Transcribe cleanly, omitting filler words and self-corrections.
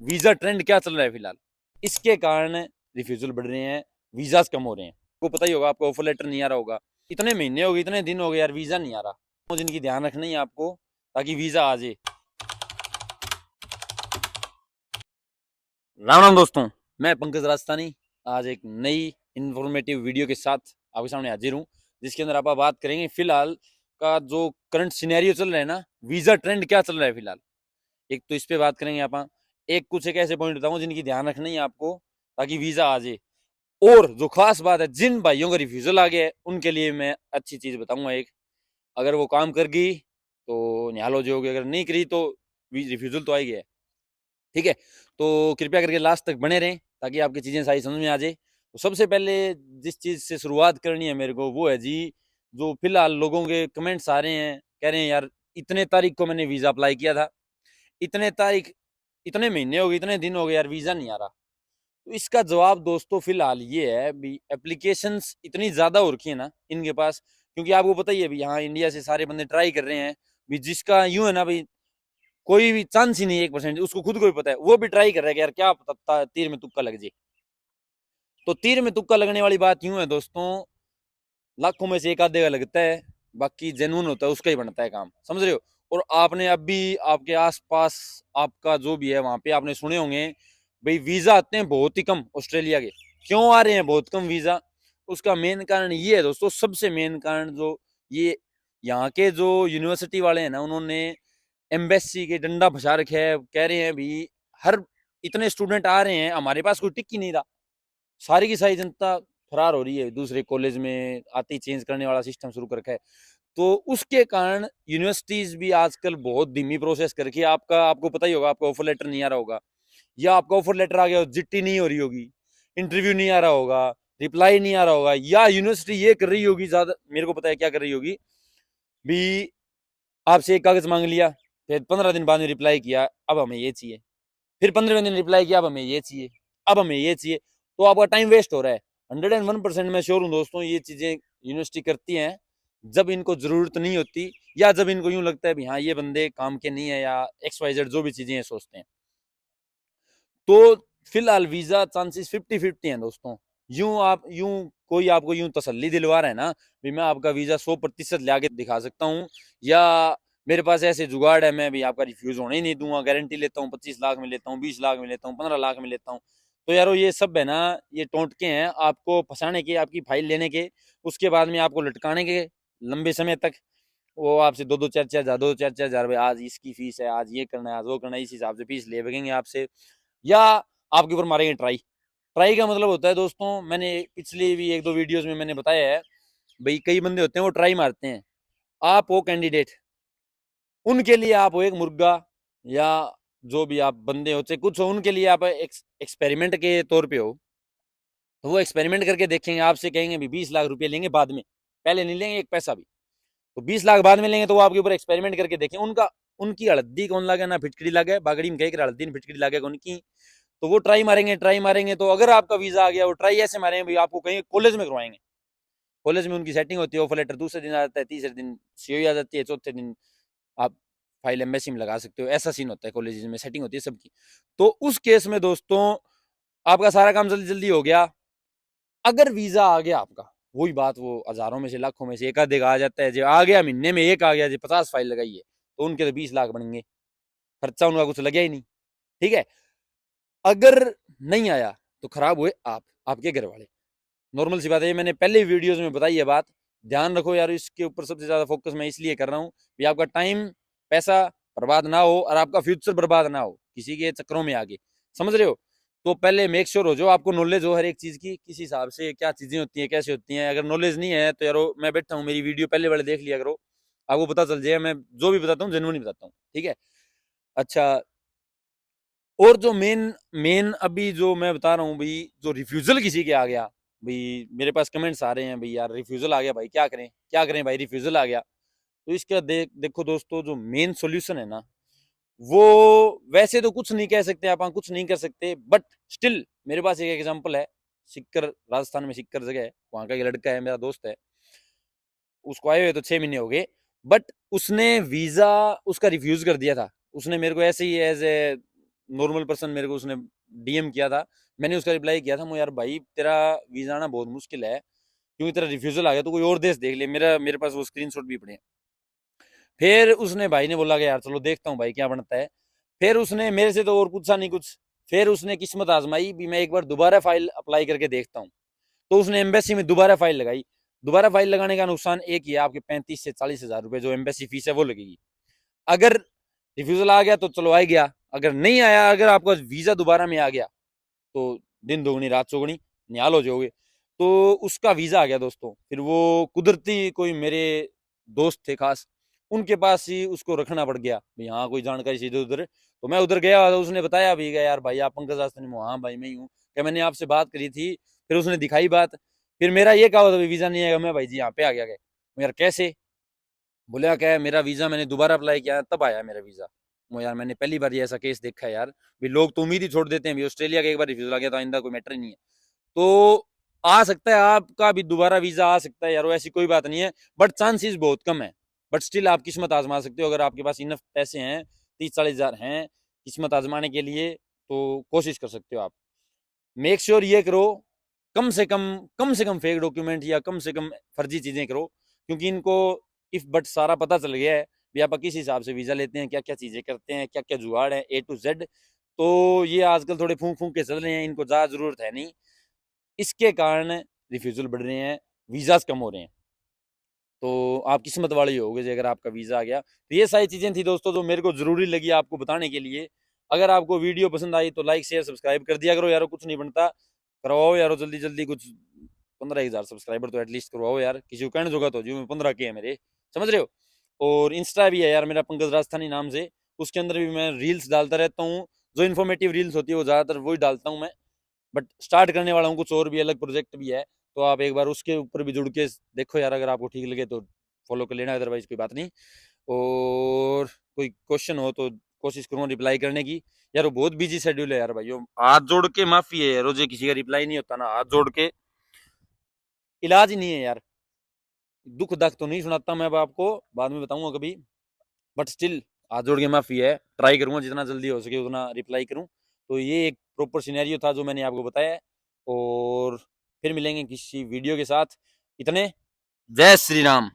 Visa trend क्या चल रहा है फिलहाल, इसके कारण रिफ्यूजल बढ़ रहे हैं, वीजास कम हो रहे हैं। आपको पता ही होगा, आपको ऑफर लेटर नहीं आ रहा होगा, इतने महीने हो गए, इतने दिन हो गए यार, वीजा नहीं आ रहा। तो जिनकी ध्यान रखना ही है आपको, ताकि वीजा आ जाए। राम राम दोस्तों, मैं पंकज राजस्थानी आज एक नई इंफॉर्मेटिव वीडियो के साथ आपके सामने हाजिर हूँ, जिसके अंदर आप बात करेंगे फिलहाल का जो करंट सिनेरियो चल रहा है ना, वीजा ट्रेंड क्या चल रहा है फिलहाल। एक तो इस पे बात करेंगे आप, एक कुछ एक ऐसे पॉइंट बताऊंगा जिनकी ध्यान रखना ही है आपको, ताकि वीजा आ जाए। और जो खास बात है, जिन भाइयों का रिफ्यूजल आ गया है उनके लिए मैं अच्छी चीज बताऊंगा एक, अगर वो काम कर गई तो निहाल हो जाओगे, अगर नहीं करी तो रिफ्यूजल तो आएगी है। ठीक है, तो कृपया करके लास्ट तक बने रहें ताकि आपकी चीजें सारी समझ में आ जाए। तो सबसे पहले जिस चीज से शुरुआत करनी है मेरे को, वो है जी, जो फिलहाल लोगों के कमेंट्स आ रहे हैं, कह रहे हैं यार इतने तारीख को मैंने वीजा अप्लाई किया था, इतने तारीख, इतने महीने हो गए, इतने दिन हो गए यार, वीजा नहीं आ रहा। तो इसका जवाब दोस्तों फिलहाल ये है भी, एप्लीकेशंस इतनी ज्यादा हो रखी है ना इनके पास, क्योंकि आपको पता ही है भी, यहाँ इंडिया से सारे बंदे ट्राई कर रहे हैं भी, जिसका यूं है ना भाई, कोई भी चांस ही नहीं है 1%, उसको खुद को भी पता है, वो भी ट्राई कर रहा है कि यार क्या पता तीर में तुक्का लग जाए। तो तीर में तुक्का लगने वाली बात यूं है दोस्तों, लाखों में से एक आधे का लगता है, बाकी जेन्युइन होता है उसका ही बनता है काम, समझ रहे हो। और आपने अभी आपके आसपास आपका जो भी है वहां पे आपने सुने होंगे भाई, वीजा आते हैं बहुत ही कम ऑस्ट्रेलिया के। क्यों आ रहे हैं बहुत कम वीजा? उसका मेन कारण ये है दोस्तों, सबसे मेन कारण जो ये, यहाँ के जो यूनिवर्सिटी वाले हैं ना, उन्होंने एम्बेसी के डंडा फंसा रखे है, कह रहे हैं भी हर, इतने स्टूडेंट आ रहे हैं, हमारे पास कोई टिक ही नहीं रहा, सारी की सारी जनता फरार हो रही है, दूसरे कॉलेज में आते ही चेंज करने वाला सिस्टम शुरू कर रखा है। तो उसके कारण यूनिवर्सिटीज भी आजकल बहुत धीमी प्रोसेस कर रखी है। आपका, आपको पता ही होगा, आपका ऑफर लेटर नहीं आ रहा होगा, या आपका ऑफर लेटर आ गया जिट्टी नहीं हो रही होगी, इंटरव्यू नहीं आ रहा होगा, रिप्लाई नहीं आ रहा होगा, या यूनिवर्सिटी ये कर रही होगी, ज्यादा मेरे को पता है क्या कर रही होगी भी, आपसे एक कागज मांग लिया, फिर 15 दिन बाद में रिप्लाई किया, अब हमें ये चाहिए, फिर 15वें दिन रिप्लाई किया, अब हमें ये चाहिए, अब हमें ये चाहिए। तो आपका टाइम वेस्ट हो रहा है। 101% मैं श्योर हूँ दोस्तों, ये चीजें यूनिवर्सिटी करती हैं जब इनको जरूरत नहीं होती, या जब इनको यूं लगता है भी हाँ ये बंदे काम के नहीं है, या एक्स वाई जेड जो भी चीजें सोचते हैं। तो फिलहाल वीजा चांसेस 50-50 हैं दोस्तों। यूं कोई आपको यूं तसल्ली दिलवा रहा है ना भी, मैं आपका वीजा 100% ले आके दिखा सकता हूँ, या मेरे पास ऐसे जुगाड़ है, मैं भी आपका रिफ्यूज होने ही नहीं दूंगा, गारंटी लेता हूँ, 25 लाख में लेता हूँ, 20 लाख में लेता हूँ, 15 लाख में लेता हूँ। तो यारो ये सब है ना, ये टोटके हैं आपको फंसाने के, आपकी फाइल लेने के, उसके बाद में आपको लटकाने के लंबे समय तक। वो आपसे 2-2 4-4 हजार, 2-4 4 हजार भाई, आज इसकी फीस है, आज ये करना है, आज वो करना है, इस हिसाब से फीस ले बगेंगे आपसे, या आपके ऊपर मारेंगे ट्राई। ट्राई का मतलब होता है दोस्तों, मैंने पिछली भी 1-2 वीडियोस में मैंने बताया है भाई, कई बंदे होते हैं वो ट्राई मारते हैं, आप हो कैंडिडेट, उनके लिए आप हो एक मुर्गा, या जो भी आप बंदे हो चाहे कुछ हो, उनके लिए आप एक्सपेरिमेंट के तौर पे हो। तो वो एक्सपेरिमेंट करके देखेंगे, आपसे कहेंगे भी 20 लाख रुपए लेंगे बाद में, पहले नहीं लेंगे एक पैसा भी। तो 20 लाख बाद में लेंगे, तो वो आपके ऊपर एक्सपेरिमेंट करके देखें, उनका, उनकी हड़द्दी कौन लागे ना फिटकड़ी लागे, बागड़ी में कह हड़द्दी फिटकड़ी लागे उनकी। तो वो ट्राई मारेंगे, ट्राई मारेंगे, तो अगर आपका वीजा आ गया, वो ट्राई ऐसे मारेंगे भाई, आपको कहीं कॉलेज में करवाएंगे, कॉलेज में उनकी सेटिंग होती है, ऑफर लेटर दूसरे दिन आ जाता है, तीसरे दिन सीओई आ जाती है, चौथे दिन आप फाइल एम्बेसी में लगा सकते हो, ऐसा सीन होता है, कॉलेज में सेटिंग होती है सबकी। तो उस केस में दोस्तों, आपका सारा काम जल्दी जल्दी हो गया। अगर वीजा आ गया आपका, वही बात, वो हजारों में से लाखों में से एक आधे आ जाता है, जो आ गया महीने में एक आ गया, जो 50 फाइल लगाई है, तो उनके तो 20 लाख बनेंगे, खर्चा उनका कुछ लगे ही नहीं। ठीक है, अगर नहीं आया तो खराब हुए आप, आपके घर वाले, नॉर्मल सी बात है, मैंने पहले वीडियोस में बताई है बात, ध्यान रखो यार, इसके ऊपर सबसे ज्यादा फोकस मैं इसलिए कर रहा हूँ कि आपका टाइम, पैसा बर्बाद ना हो, और आपका फ्यूचर बर्बाद ना हो किसी के चक्करों में आगे, समझ रहे हो। तो पहले मेक श्योर हो जो आपको नॉलेज हो हर एक चीज की, किस हिसाब से क्या चीजें होती हैं, कैसे होती हैं। अगर नॉलेज नहीं है तो यारो, मैं बैठा हूँ, मेरी वीडियो पहले वाले देख लिया करो, आपको पता चल जाएगा, मैं जो भी बताता हूँ जेन्युइन बताता हूँ। ठीक है, अच्छा, और जो मेन मेन अभी जो मैं बता रहा हूँ भाई, जो रिफ्यूजल किसी के आ गया भाई, मेरे पास कमेंट्स आ रहे हैं भाई, यार रिफ्यूजल आ गया भाई, क्या करें क्या करें भाई, रिफ्यूजल आ गया। तो इसका देखो दोस्तों, जो मेन सॉल्यूशन है ना, वो, वैसे तो कुछ नहीं कह सकते आप, कुछ नहीं कर सकते, बट स्टिल मेरे पास एक एग्जांपल है। सिक्कर, राजस्थान में सिक्कर जगह है, वहां का एक लड़का है, मेरा दोस्त है, उसको आए हुए तो 6 महीने हो गए, बट उसने वीजा उसका रिफ्यूज कर दिया था। उसने मेरे को ऐसे ही एज ए नॉर्मल पर्सन मेरे को उसने DM किया था, मैंने उसका रिप्लाई किया था, मैं यार भाई तेरा वीज़ा आना बहुत मुश्किल है, क्योंकि तेरा रिफ्यूज़ल आ गया तो कोई और देश देख ले, मेरे पास वो स्क्रीनशॉट भी पड़े हैं। फिर उसने भाई ने बोला कि यार चलो देखता हूँ भाई क्या बनता है। फिर उसने मेरे से तो और पूछा नहीं कुछ, फिर उसने किस्मत आजमाई भी मैं एक बार दोबारा फाइल अप्लाई करके देखता हूँ। तो उसने एम्बेसी में दोबारा फाइल लगाई। दोबारा फाइल लगाने का नुकसान एक ही है, आपके 35 से 40 हज़ार रुपये जो एम्बेसी फीस है वो लगेगी। अगर रिफ्यूजल आ गया तो चलो आ गया, अगर नहीं आया, अगर आपका वीज़ा दोबारा में आ गया तो दिन दोगुनी रात चौगुनी निहाल हो जाओगे। तो उसका वीज़ा आ गया दोस्तों, फिर वो कुदरती कोई मेरे दोस्त थे खास, उनके पास ही उसको रखना पड़ गया भाई, हाँ कोई जानकारी सीधे उधर। तो मैं उधर गया, उसने बताया भी गया यार भाई आप पंकज राजस्थानी, हाँ भाई मैं ही हूँ, क्या मैंने आपसे बात करी थी। फिर उसने दिखाई बात, फिर मेरा ये कहा वीज़ा नहीं आएगा, मैं भाई जी यहाँ पे आ गया, यार कैसे, बोले क्या है मेरा वीज़ा मैंने दोबारा अप्लाई किया तब आया मेरा वीज़ा। वो यार मैंने पहली बार ये ऐसा केस देखा है यार, भी लोग तो उम्मीद ही छोड़ देते हैं, भी ऑस्ट्रेलिया का एक बार रिफ्यूजल आ गया तो आइंदा कोई मैटर ही नहीं है। तो आ सकता है आपका भी दोबारा वीज़ा आ सकता है यार, ऐसी कोई बात नहीं है, बट चांसेस बहुत कम है। बट स्टिल आप किस्मत आजमा सकते हो, अगर आपके पास इनफ पैसे हैं, 30-40 हज़ार हैं किस्मत आजमाने के लिए, तो कोशिश कर सकते हो आप। मेक श्योर ये करो, कम से कम फेक डॉक्यूमेंट या कम से कम फर्जी चीज़ें करो, क्योंकि इनको इफ बट सारा पता चल गया है भी आप किस हिसाब से वीज़ा लेते हैं, क्या क्या चीज़ें करते हैं, क्या क्या जुगाड़ है A to Z। तो ये आजकल थोड़े फूंक फूंक के चल रहे हैं, इनको ज़्यादा ज़रूरत है नहीं, इसके कारण रिफ्यूज़ल बढ़ रहे हैं, वीज़ाज कम हो रहे हैं। तो आप किस्मत वाले ही होगे अगर आपका वीज़ा आ गया। तो ये सारी चीज़ें थी दोस्तों जो मेरे को ज़रूरी लगी आपको बताने के लिए। अगर आपको वीडियो पसंद आई तो लाइक शेयर सब्सक्राइब कर दिया करो यार, कुछ नहीं बनता, करवाओ यार जल्दी जल्दी, कुछ 15,000 सब्सक्राइबर तो एटलीस्ट करवाओ यार, किसी को कहने जोगा तो जो 15 के है मेरे, समझ रहे हो। और इंस्टा भी है यार मेरा पंकज राजस्थानी नाम से, उसके अंदर भी मैं रील्स डालता रहता हूँ, जो इन्फॉर्मेटिव रील्स होती है वो ज़्यादातर वही डालता हूँ मैं। बट स्टार्ट करने वाला हूँ, कुछ और भी अलग प्रोजेक्ट भी है, तो आप एक बार उसके ऊपर भी जुड़ के देखो यार, अगर आपको ठीक लगे तो फॉलो कर लेना, अदरवाइज कोई बात नहीं। और कोई क्वेश्चन हो तो कोशिश करूँगा रिप्लाई करने की। यार वो बहुत बिजी शेड्यूल है यार भाई, हाथ जोड़ के माफी है यार, रोजे किसी का रिप्लाई नहीं होता ना, हाथ जोड़ के इलाज ही नहीं है यार। दुख दख तो नहीं सुनाता मैं अब आपको, बाद में बताऊंगा कभी, बट स्टिल हाथ जोड़ के माफी है, ट्राई करूंगा जितना जल्दी हो सके उतना रिप्लाई करूं। तो ये एक प्रॉपर सिनेरियो था जो मैंने आपको बताया है, और फिर मिलेंगे किसी वीडियो के साथ। इतने, जय श्री राम।